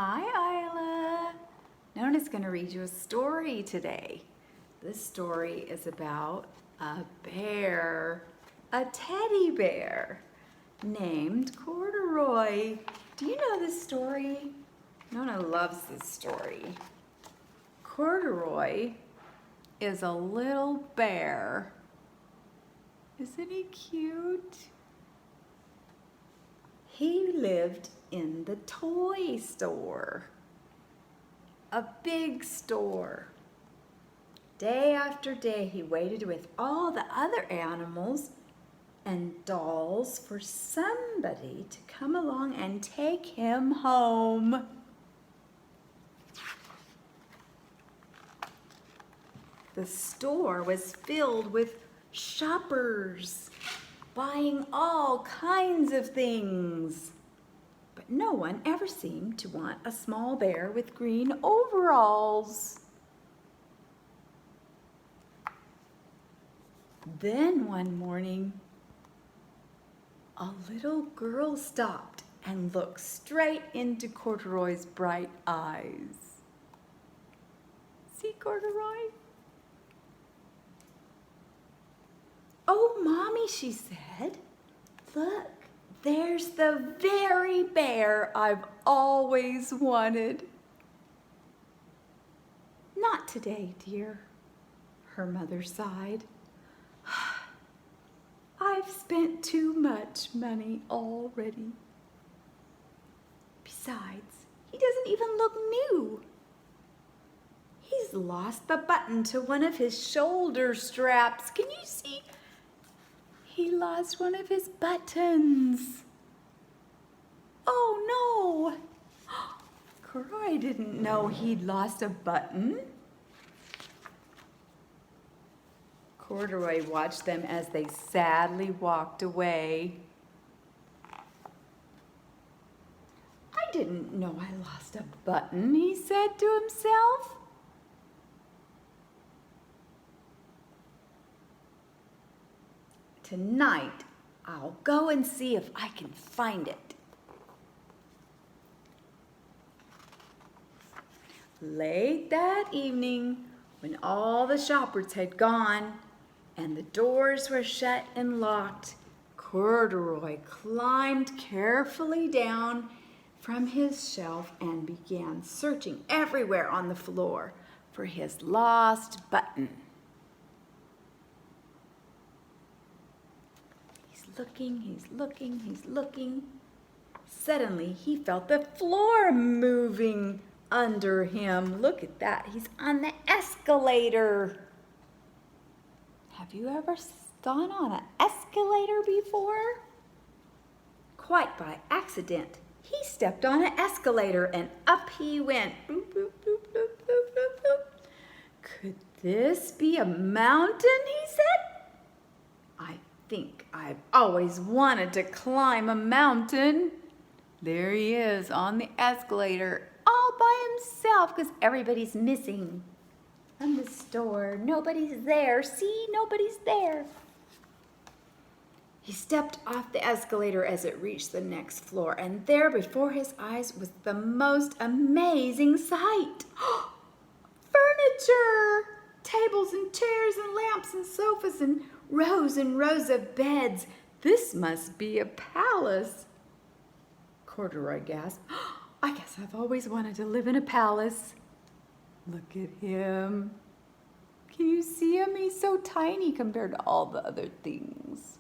Hi, Isla. Nona's going to read you a story today. This story is about a bear, a teddy bear named Corduroy. Do you know this story? Nona loves this story. Corduroy is a little bear. Isn't he cute? He lived in the toy store, a big store. Day after day, he waited with all the other animals and dolls for somebody to come along and take him home. The store was filled with shoppers buying all kinds of things. But no one ever seemed to want a small bear with green overalls. Then one morning, a little girl stopped and looked straight into Corduroy's bright eyes. See, Corduroy? "Oh, Mommy," she said, "look, there's the very bear I've always wanted." "Not today, dear," her mother sighed. "I've spent too much money already. Besides, he doesn't even look new. He's lost the button to one of his shoulder straps. Can you see? He lost one of his buttons. Oh no! Corduroy didn't know he'd lost a button." Corduroy watched them as they sadly walked away. "I didn't know I lost a button," he said to himself. "Tonight, I'll go and see if I can find it." Late that evening, when all the shoppers had gone and the doors were shut and locked, Corduroy climbed carefully down from his shelf and began searching everywhere on the floor for his lost button. He's looking. Suddenly, he felt the floor moving under him. Look at that. He's on the escalator. Have you ever gone on an escalator before? Quite by accident, he stepped on an escalator and up he went. Boop, boop, boop, boop, boop, boop, boop. "Could this be a mountain?" he said. "I think I've always wanted to climb a mountain." There he is on the escalator all by himself because everybody's missing from the store. Nobody's there. See, nobody's there. He stepped off the escalator as it reached the next floor, and there before his eyes was the most amazing sight. Furniture! Tables and chairs and lamps and sofas and rows of beds. This must be a palace. Corduroy gasped. "I guess I've always wanted to live in a palace." Look at him. Can you see him? He's so tiny compared to all the other things.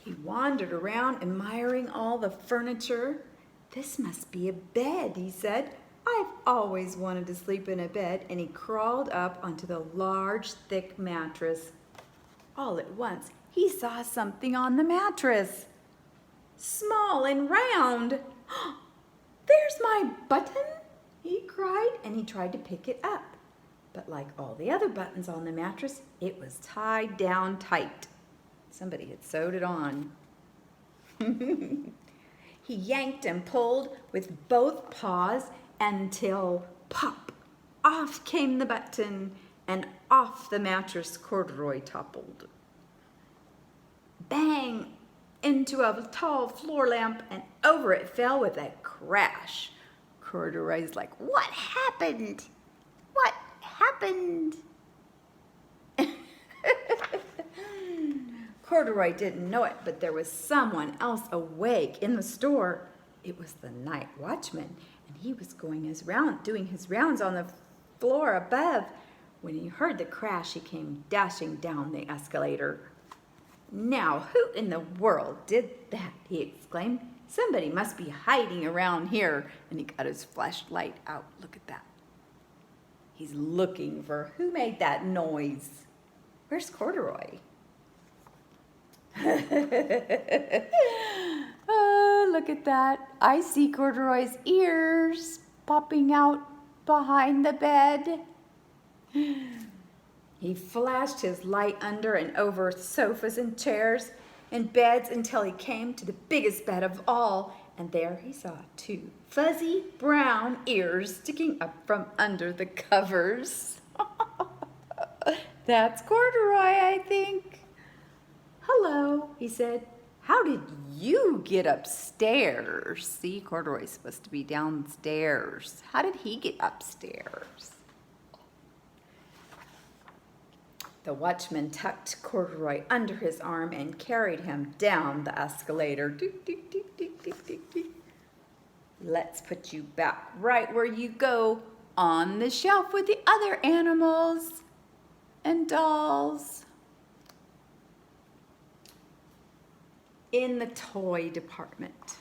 He wandered around admiring all the furniture. "This must be a bed," he said. "I've always wanted to sleep in a bed," and he crawled up onto the large, thick mattress. All at once, he saw something on the mattress. Small and round. "There's my button," he cried, and he tried to pick it up. But like all the other buttons on the mattress, it was tied down tight. Somebody had sewed it on. He yanked and pulled with both paws until pop, off came the button, and off the mattress Corduroy toppled. Bang! into a tall floor lamp, and over it fell with a crash. Corduroy's like, "What happened? What happened?" Corduroy didn't know it, but there was someone else awake in the store. It was the night watchman, and he was doing his rounds on the floor above. When he heard the crash, he came dashing down the escalator. "Now, who in the world did that?" he exclaimed. "Somebody must be hiding around here." And he got his flashlight out. Look at that. He's looking for who made that noise. Where's Corduroy? Oh, look at that. I see Corduroy's ears popping out behind the bed. He flashed his light under and over sofas and chairs and beds until he came to the biggest bed of all, and there he saw 2 fuzzy brown ears sticking up from under the covers. "That's Corduroy, I think." "Hello," he said. "How did you get upstairs?" See, Corduroy's supposed to be downstairs. How did he get upstairs? The watchman tucked Corduroy under his arm and carried him down the escalator. Doop, doop, doop, doop, doop, doop, doop. "Let's put you back right where you go, on the shelf with the other animals and dolls. In the toy department."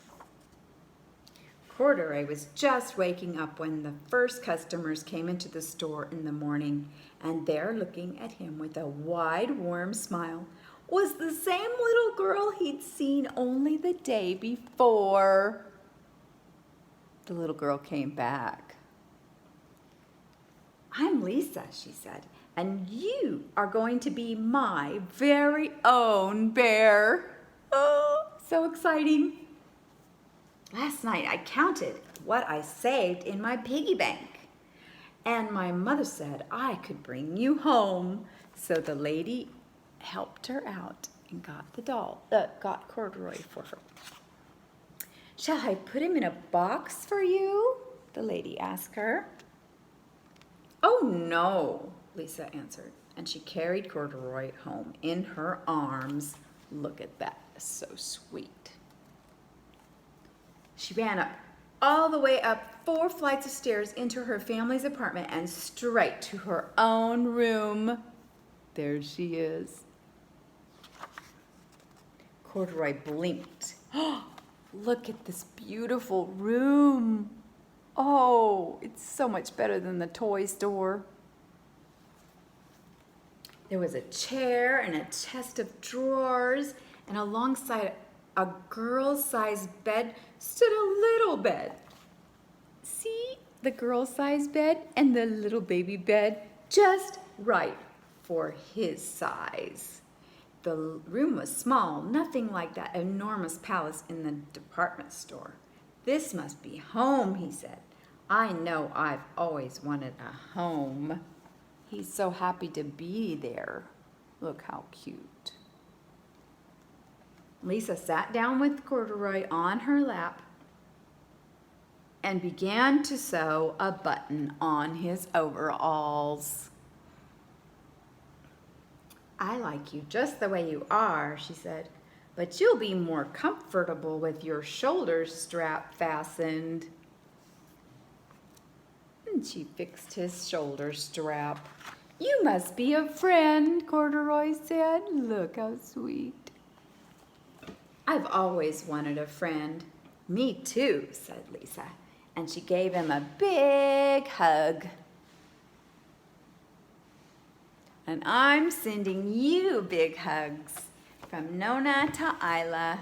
Corduroy was just waking up when the first customers came into the store in the morning, and there, looking at him with a wide, warm smile, was the same little girl he'd seen only the day before. The little girl came back. "I'm Lisa," she said, "and you are going to be my very own bear." Oh, so exciting. "Last night I counted what I saved in my piggy bank, and my mother said I could bring you home." So the lady helped her out and got Corduroy for her. "Shall I put him in a box for you?" the lady asked her. "Oh, no," Lisa answered, and she carried Corduroy home in her arms. Look at that, so sweet. She ran up all the way up 4 flights of stairs into her family's apartment and straight to her own room. There she is. Corduroy blinked. "Oh, look at this beautiful room. Oh, it's so much better than the toy store." There was a chair and a chest of drawers, and alongside a girl-sized bed stood a little bed. See, the girl-sized bed and the little baby bed, just right for his size. The room was small, nothing like that enormous palace in the department store. "This must be home," he said. "I know I've always wanted a home." He's so happy to be there. Look how cute. Lisa sat down with Corduroy on her lap and began to sew a button on his overalls. "I like you just the way you are," she said, "but you'll be more comfortable with your shoulder strap fastened." And she fixed his shoulder strap. "You must be a friend," Corduroy said. Look how sweet. "I've always wanted a friend." "Me too," said Lisa, and she gave him a big hug. "And I'm sending you big hugs from Nona to Isla.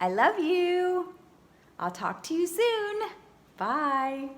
I love you. I'll talk to you soon. Bye."